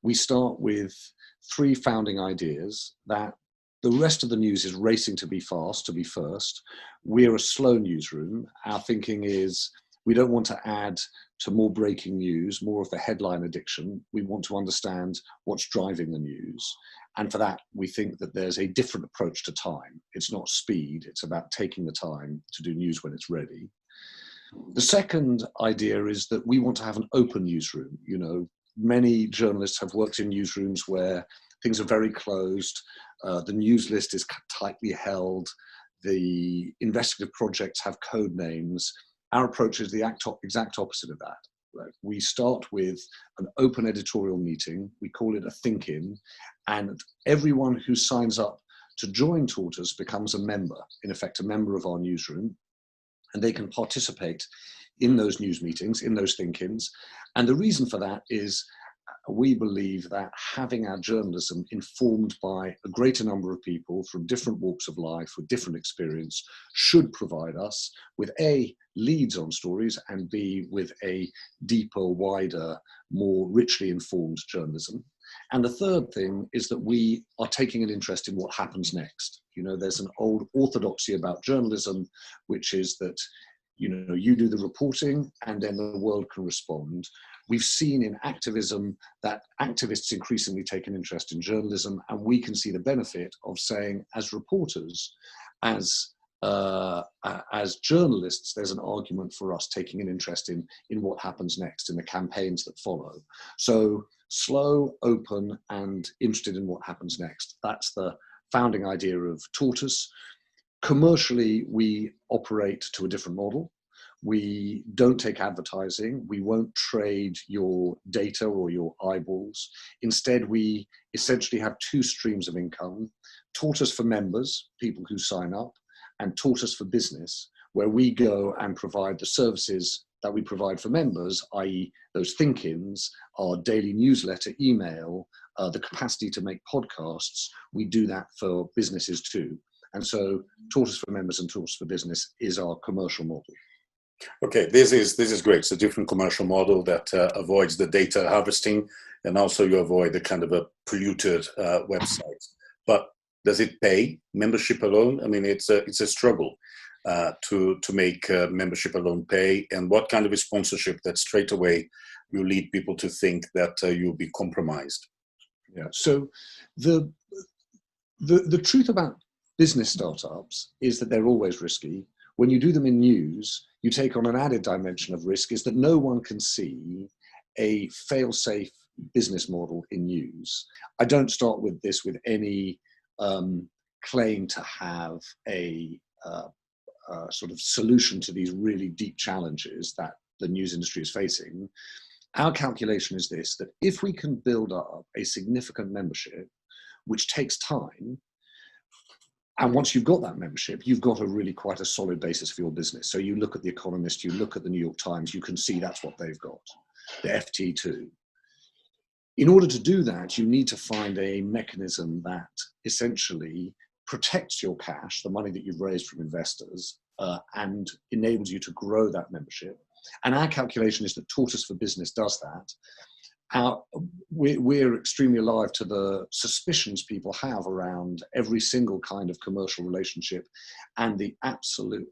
we start with 3 founding ideas that the rest of the news is racing to be fast, to be first. We're a slow newsroom. Our thinking is we don't want to add to more breaking news, more of the headline addiction. We want to understand what's driving the news. And for that, we think that there's a different approach to time. It's not speed, it's about taking the time to do news when it's ready. The second idea is that we want to have an open newsroom. You know, many journalists have worked in newsrooms where things are very closed, the news list is tightly held, the investigative projects have code names. Our approach is the exact opposite of that. Right? We start with an open editorial meeting, we call it a think-in, and everyone who signs up to join Tortoise becomes a member, in effect a member of our newsroom, and they can participate in those news meetings, in those think-ins. And the reason for that is we believe that having our journalism informed by a greater number of people from different walks of life with different experience should provide us with A, leads on stories, and B, with a deeper, wider, more richly informed journalism. And the third thing is that we are taking an interest in what happens next. You know, there's an old orthodoxy about journalism, which is that, you know, you do the reporting and then the world can respond. We've seen in activism that activists increasingly take an interest in journalism, and we can see the benefit of saying, as reporters, as journalists, there's an argument for us taking an interest in what happens next, in the campaigns that follow. So slow, open, and interested in what happens next. That's the founding idea of Tortoise. Commercially, we operate to a different model. We don't take advertising. We won't trade your data or your eyeballs. Instead, we essentially have 2 streams of income: Tortoise for members, people who sign up, and Tortoise for business, where we go and provide the services that we provide for members, i.e. those think-ins, our daily newsletter, email, the capacity to make podcasts. We do that for businesses too. And so Tortoise for members and Tortoise for business is our commercial model. Okay, this is great. It's a different commercial model that avoids the data harvesting, and also you avoid the kind of a polluted website. But does it pay membership alone? I mean, it's a struggle to make membership alone pay. And what kind of a sponsorship that straight away will lead people to think that you'll be compromised? Yeah. So the truth about business startups is that they're always risky. When you do them in news, you take on an added dimension of risk, is that no one can see a fail-safe business model in news. I don't start with this with any claim to have a sort of solution to these really deep challenges that the news industry is facing. Our calculation is this, that if we can build up a significant membership, which takes time, and once you've got that membership, you've got a really quite a solid basis for your business. So you look at The Economist, you look at the New York Times, you can see that's what they've got, the FT too. In order to do that, you need to find a mechanism that essentially protects your cash, the money that you've raised from investors, and enables you to grow that membership. And our calculation is that Tortoise for Business does that. We're extremely alive to the suspicions people have around every single kind of commercial relationship and the absolute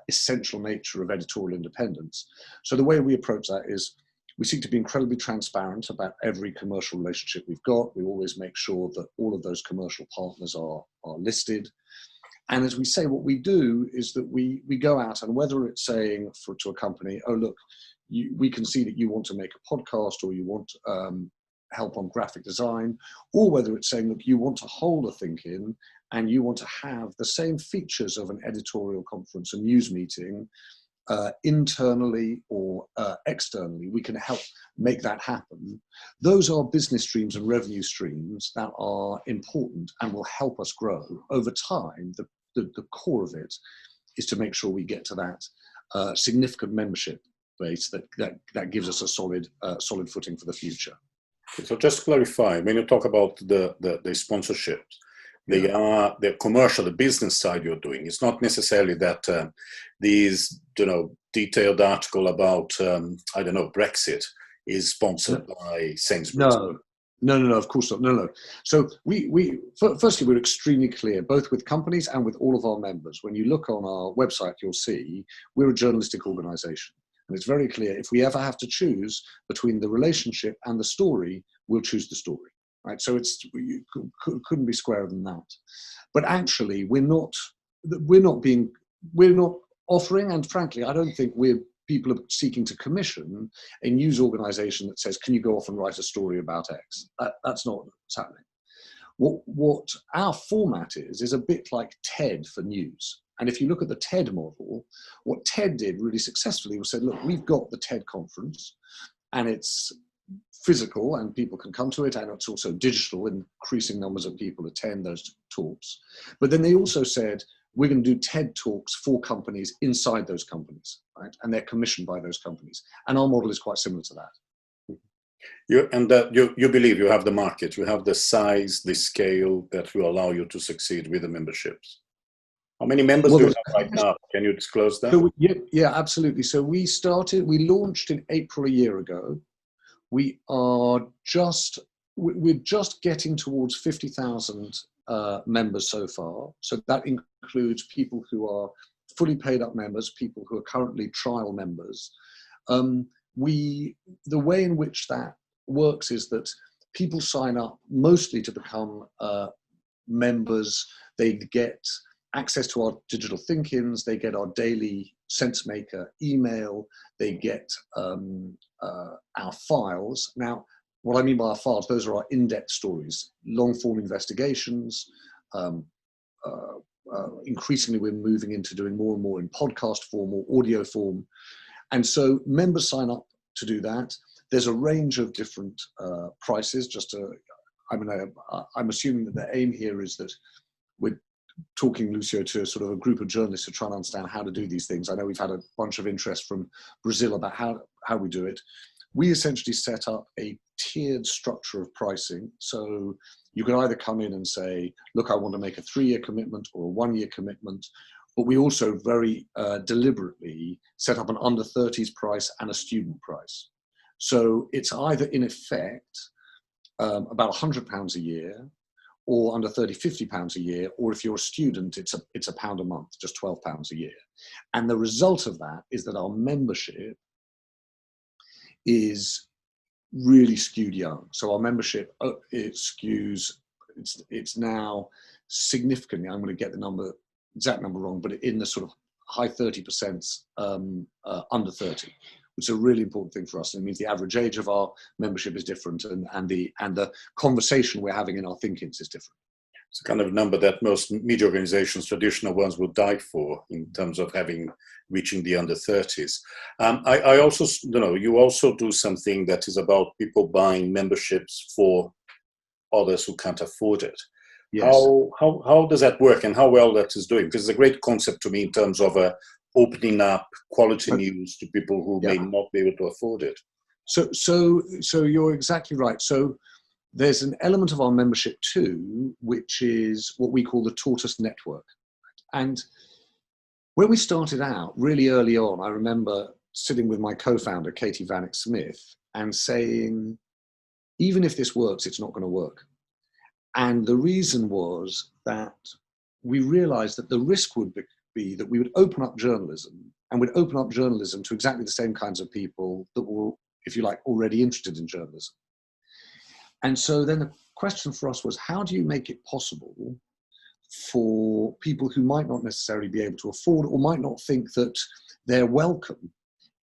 essential nature of editorial independence. So the way we approach that is we seek to be incredibly transparent about every commercial relationship we've got. We always make sure that all of those commercial partners are listed. And as we say, what we do is that we go out, and whether it's saying to a company, oh, look, we can see that you want to make a podcast, or you want help on graphic design, or whether it's saying, look, you want to hold a think-in and you want to have the same features of an editorial conference, a news meeting, internally or externally, we can help make that happen. Those are business streams and revenue streams that are important and will help us grow over time. The core of it is to make sure we get to that significant membership base that gives us a solid footing for the future. So just to clarify, when you talk about the sponsorships, they are the commercial, the business side you're doing. It's not necessarily that these, detailed article about, Brexit is sponsored by Sainsbury's. No, of course not. No. So firstly, we're extremely clear, both with companies and with all of our members. When you look on our website, you'll see we're a journalistic organization. And it's very clear, if we ever have to choose between the relationship and the story, we'll choose the story, right? So you couldn't be squarer than that. But actually, we're not offering, and frankly, I don't think people are seeking to commission a news organization that says, can you go off and write a story about X? That's not what's happening. What our format is a bit like TED for news. And if you look at the TED model, what TED did really successfully was said, look, we've got the TED conference and it's physical and people can come to it, and it's also digital, increasing numbers of people attend those talks. But then they also said, we're going to do TED Talks for companies inside those companies, right? And they're commissioned by those companies. And our model is quite similar to that. You believe you have the market, you have the size, the scale that will allow you to succeed with the memberships. How many members do you have right now? Can you disclose that? So yeah, absolutely. So we launched in April a year ago. We're just getting towards 50,000 members so far. So that includes people who are fully paid up members, people who are currently trial members. The way in which that works is that people sign up mostly to become members. They get access to our digital think-ins, they get our daily sense maker email, they get our files. Now, what I mean by our files, those are our in-depth stories, long-form investigations. Increasingly, we're moving into doing more and more in podcast form or audio form. And so members sign up to do that. There's a range of different prices. I'm assuming that the aim here is that we're talking, Lucio, to sort of a group of journalists who are trying to understand how to do these things. I know we've had a bunch of interest from Brazil about how we do it. We essentially set up a tiered structure of pricing. So you can either come in and say, look, I want to make a 3-year commitment or a 1-year commitment. But we also very deliberately set up an under 30s price and a student price. So it's either in effect about £100 a year, or under 30, £50 a year, or if you're a student, it's £1 a month, just £12 a year. And the result of that is that our membership is really skewed young. So our membership, it's now significantly, I'm going to get the exact number wrong, but in the sort of high 30% under 30. Which is a really important thing for us. And it means the average age of our membership is different, and the conversation we're having in our think-ins is different. It's a kind of number that most media organizations, traditional ones, would die for in terms of reaching the under 30s. I also, you also do something that is about people buying memberships for others who can't afford it. Yes. How does that work, and how well that is doing? Because it's a great concept to me in terms of opening up quality news to people who may not be able to afford it. So you're exactly right. So there's an element of our membership too, which is what we call the Tortoise Network. And when we started out really early on, I remember sitting with my co-founder, Katie Vanek Smith, and saying, even if this works, it's not going to work. And the reason was that we realized that the risk would be that we would open up journalism, and we'd open up journalism to exactly the same kinds of people that were, if you like, already interested in journalism. And so then the question for us was, how do you make it possible for people who might not necessarily be able to afford or might not think that they're welcome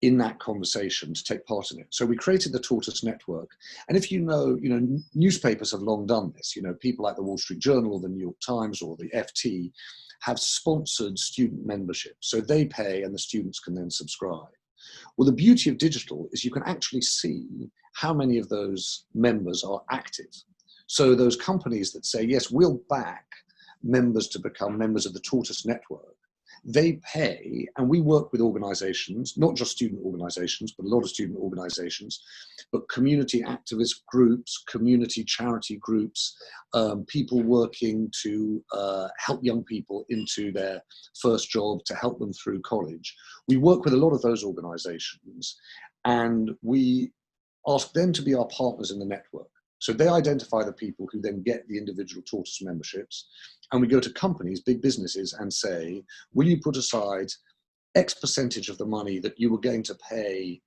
in that conversation to take part in it? So we created the Tortoise Network. And if newspapers have long done this, people like the Wall Street Journal or the New York Times or the FT have sponsored student membership. So they pay and the students can then subscribe. Well, the beauty of digital is you can actually see how many of those members are active. So those companies that say, yes, we'll back members to become members of the Tortoise Network, they pay, and we work with organizations, not just student organizations, but a lot of student organizations, but community activist groups, community charity groups, people working to help young people into their first job, to help them through college. We work with a lot of those organizations, and we ask them to be our partners in the network. So they identify the people who then get the individual Tortoise memberships. And we go to companies, big businesses, and say, will you put aside X percentage of the money that you were going to pay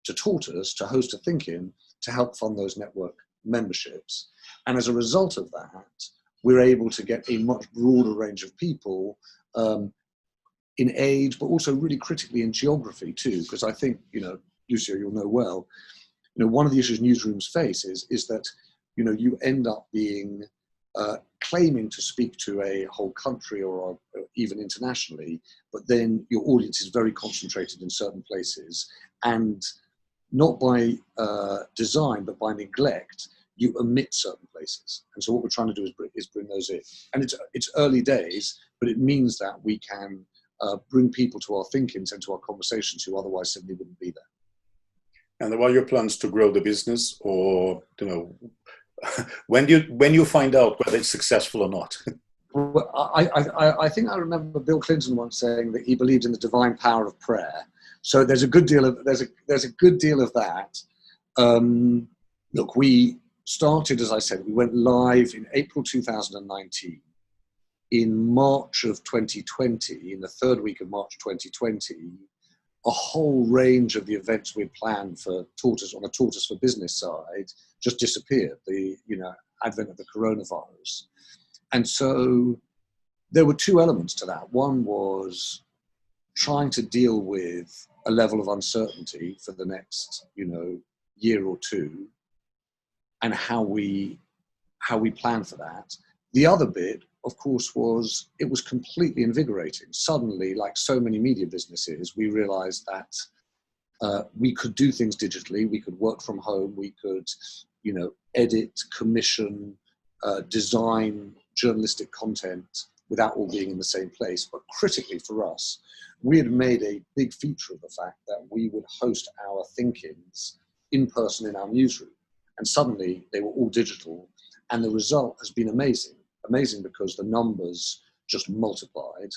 to Tortoise to host a think-in to help fund those network memberships? And as a result of that, we're able to get a much broader range of people in age, but also really critically in geography too, because I think, Lucio, you'll know well, one of the issues newsrooms face is that, you end up being claiming to speak to a whole country or even internationally, but then your audience is very concentrated in certain places, and not by design, but by neglect, you omit certain places. And so what we're trying to do is bring those in. And it's early days, but it means that we can bring people to our think-ins and to our conversations who otherwise simply wouldn't be there. And what are your plans to grow the business, or when you find out whether it's successful or not? Well, I think I remember Bill Clinton once saying that he believed in the divine power of prayer. So there's a good deal of that. Look, we started, as I said, we went live in April 2019. In March of 2020, in the third week of March 2020, a whole range of the events we'd planned for Tortoise, on the Tortoise for Business side, just disappeared. The advent of the coronavirus. And so there were two elements to that. One was trying to deal with a level of uncertainty for the next, year or two, and how we plan for that. The other bit, of course, was it was completely invigorating. Suddenly, like so many media businesses, we realized that we could do things digitally. We could work from home. We could, edit, commission, design journalistic content without all being in the same place. But critically for us, we had made a big feature of the fact that we would host our think-ins in person in our newsroom. And suddenly they were all digital. And the result has been amazing. Amazing because the numbers just multiplied.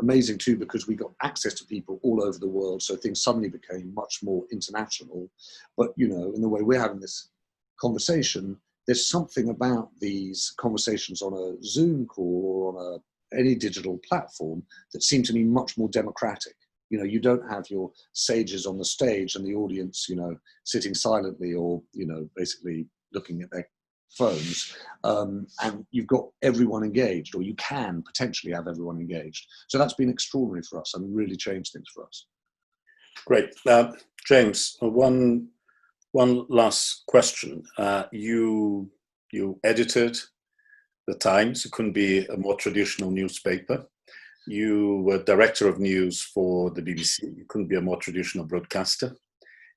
Amazing too because we got access to people all over the world. So things suddenly became much more international. But, in the way we're having this conversation, there's something about these conversations on a Zoom call or on any digital platform that seem to me much more democratic. You don't have your sages on the stage and the audience, sitting silently or, basically looking at their phones, and you've got everyone engaged, or you can potentially have everyone engaged. So that's been extraordinary for us and really changed things for us. Great. James, one last question. You edited the Times. It couldn't be a more traditional newspaper. You were director of news for the BBC. You couldn't be a more traditional broadcaster.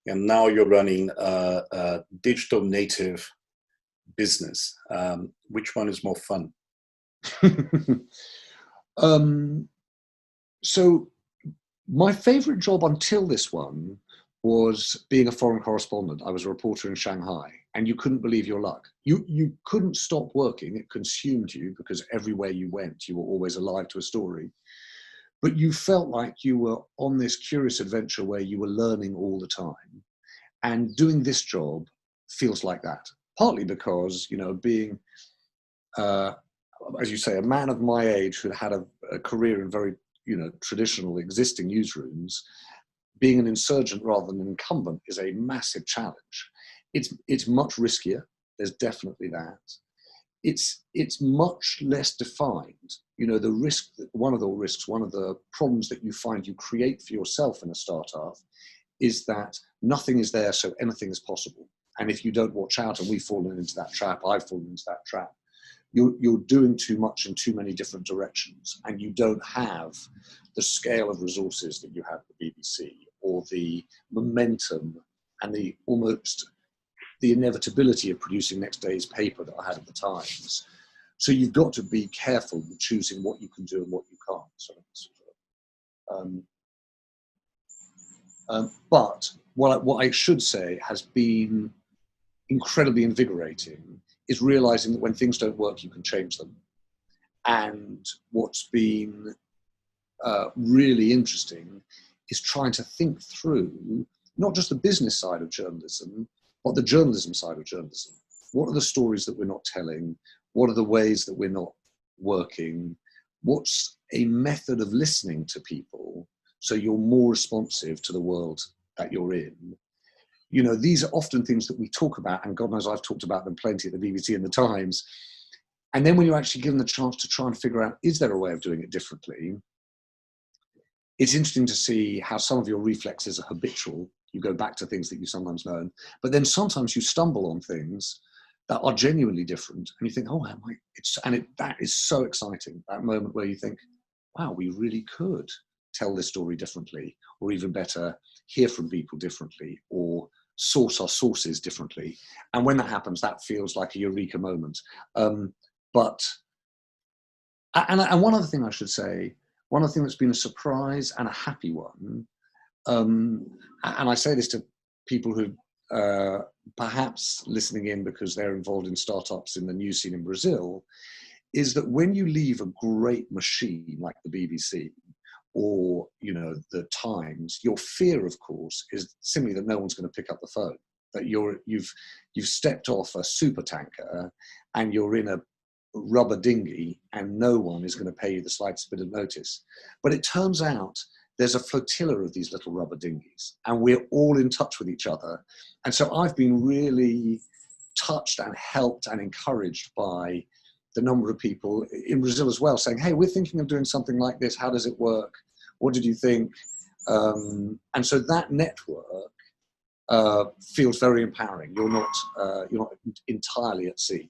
And now you're running a digital native business. Which one is more fun? So my favorite job until this one was being a foreign correspondent. I was a reporter in Shanghai, and you couldn't believe your luck. You couldn't stop working. It consumed you because everywhere you went, you were always alive to a story. But you felt like you were on this curious adventure where you were learning all the time. And doing this job feels like that. Partly because, being, as you say, a man of my age who had a career in very, traditional existing newsrooms, being an insurgent rather than an incumbent is a massive challenge. It's much riskier. There's definitely that. It's much less defined. The risk, one of the problems that you find you create for yourself in a startup is that nothing is there, so anything is possible. And if you don't watch out, and we've fallen into that trap, I've fallen into that trap, you're doing too much in too many different directions, and you don't have the scale of resources that you have at the BBC, or the momentum and the inevitability of producing next day's paper that I had at the Times. So you've got to be careful with choosing what you can do and what you can't. But what I should say has been incredibly invigorating is realizing that when things don't work, you can change them. And what's been really interesting is trying to think through not just the business side of journalism, but the journalism side of journalism. What are the stories that we're not telling? What are the ways that we're not working? What's a method of listening to people so you're more responsive to the world that you're in? You know, these are often things that we talk about, and God knows I've talked about them plenty at the BBC and the Times. And then when you're actually given the chance to try and figure out, is there a way of doing it differently? It's interesting to see how some of your reflexes are habitual. You go back to things that you sometimes know, but then sometimes you stumble on things that are genuinely different, and you think, oh, that is so exciting, that moment where you think, wow, we really could tell this story differently, or even better, hear from people differently, or source our sources differently. And when that happens, that feels like a eureka moment. And one other thing I should say, one other thing that's been a surprise and a happy one, and I say this to people who perhaps listening in because they're involved in startups in the news scene in Brazil, is that when you leave a great machine like the BBC or, you know, the Times, your fear, of course, is simply that no one's going to pick up the phone, that you've stepped off a super tanker and you're in a rubber dinghy and no one is going to pay you the slightest bit of notice. But it turns out there's a flotilla of these little rubber dinghies and we're all in touch with each other. And so I've been really touched and helped and encouraged by the number of people in Brazil as well saying, hey, we're thinking of doing something like this. How does it work? What did you think? And so that network feels very empowering. You're not entirely at sea.